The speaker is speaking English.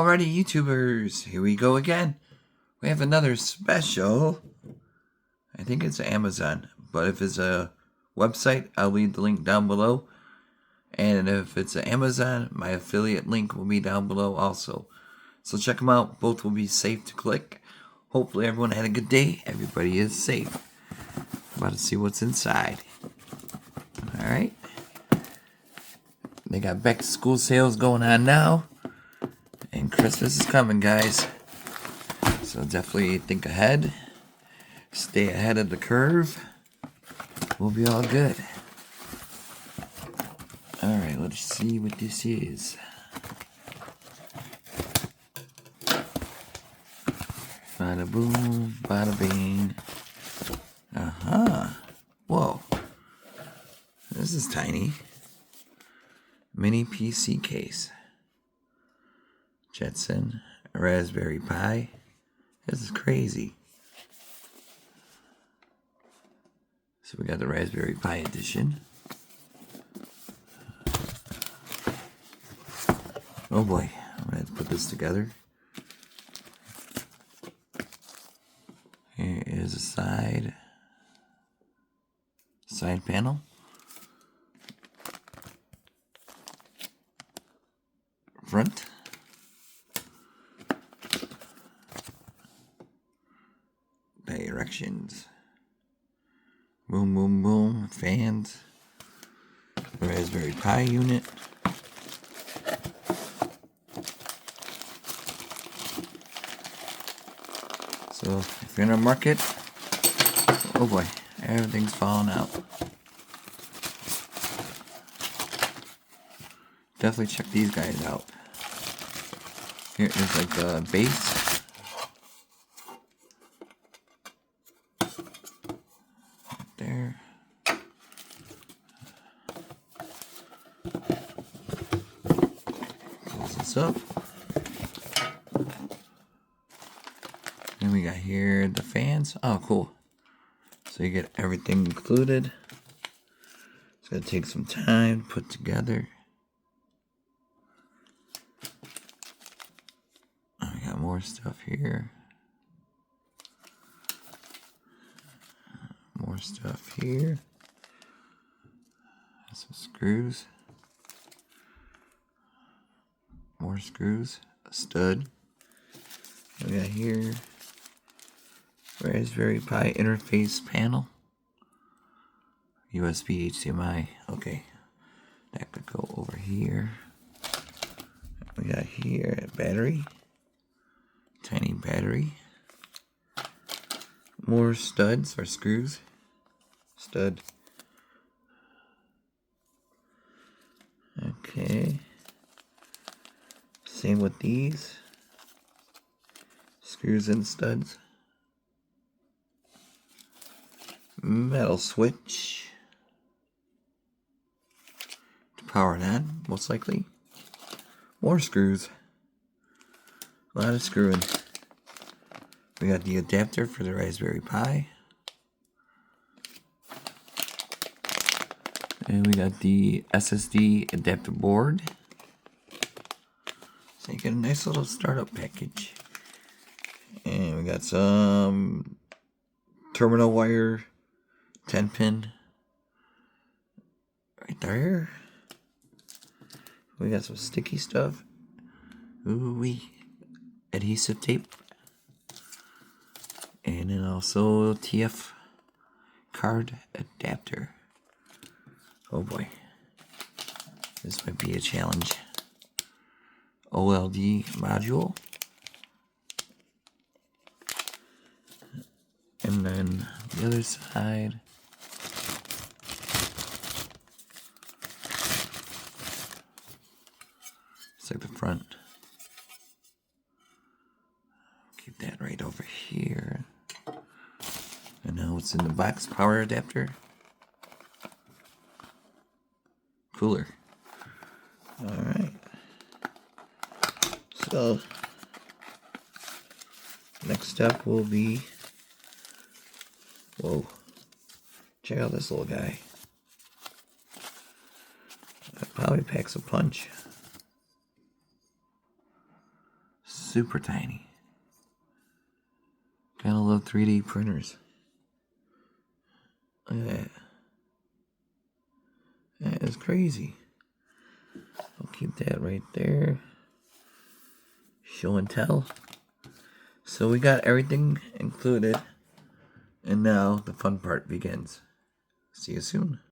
Alrighty, YouTubers, here we go again. We have another special. I think it's Amazon, but if it's a website, I'll leave the link down below. And if it's Amazon, my affiliate link will be down below also. So check them out. Both will be safe to click. Hopefully everyone had a good day. Everybody is safe. About to see what's inside. Alright. They got back to school sales going on now. And Christmas is coming, guys. So definitely think ahead. Stay ahead of the curve. We'll be all good. Alright, let's see what this is. Bada boom, bada bing. Whoa. This is tiny. Mini PC case. Jetson, Rasberry Pi. This is crazy. So we got the Raspberry Pi edition. Oh boy, I'm gonna have to put this together. Here is a side panel. Front. Directions. Boom, boom, boom. Fans. Raspberry Pi unit. So if you're in a market, oh boy, everything's falling out. Definitely check these guys out. Here is like the base. There. Close this up. And we got here the fans. Oh, cool. So you get everything included. It's gonna take some time to put together. Oh, we got more stuff here. More stuff here. Some screws. More screws. A stud. We got here Raspberry Pi interface panel. USB HDMI. Okay. That could go over here. We got here a battery. Tiny battery. More studs or screws. Stud. Okay. Same with these. Screws and studs. Metal switch. To power it on, most likely. More screws. A lot of screwing. We got the adapter for the Raspberry Pi. And we got the SSD adapter board. So you get a nice little startup package. And we got some terminal wire, 10-pin right there. We got some sticky stuff. Ooh-wee. Adhesive tape. And then also TF card adapter. Oh boy. This might be a challenge. OLED module. And then the other side. It's like the front. Keep that right over here. And now what's in the box? Power adapter. Cooler. Alright. So, next step will be, whoa, check out this little guy. That probably packs a punch. super tiny. Gotta love 3D printers. Look at that. That is crazy. I'll keep that right there. Show and tell. So we got everything included. And now the fun part begins. See you soon.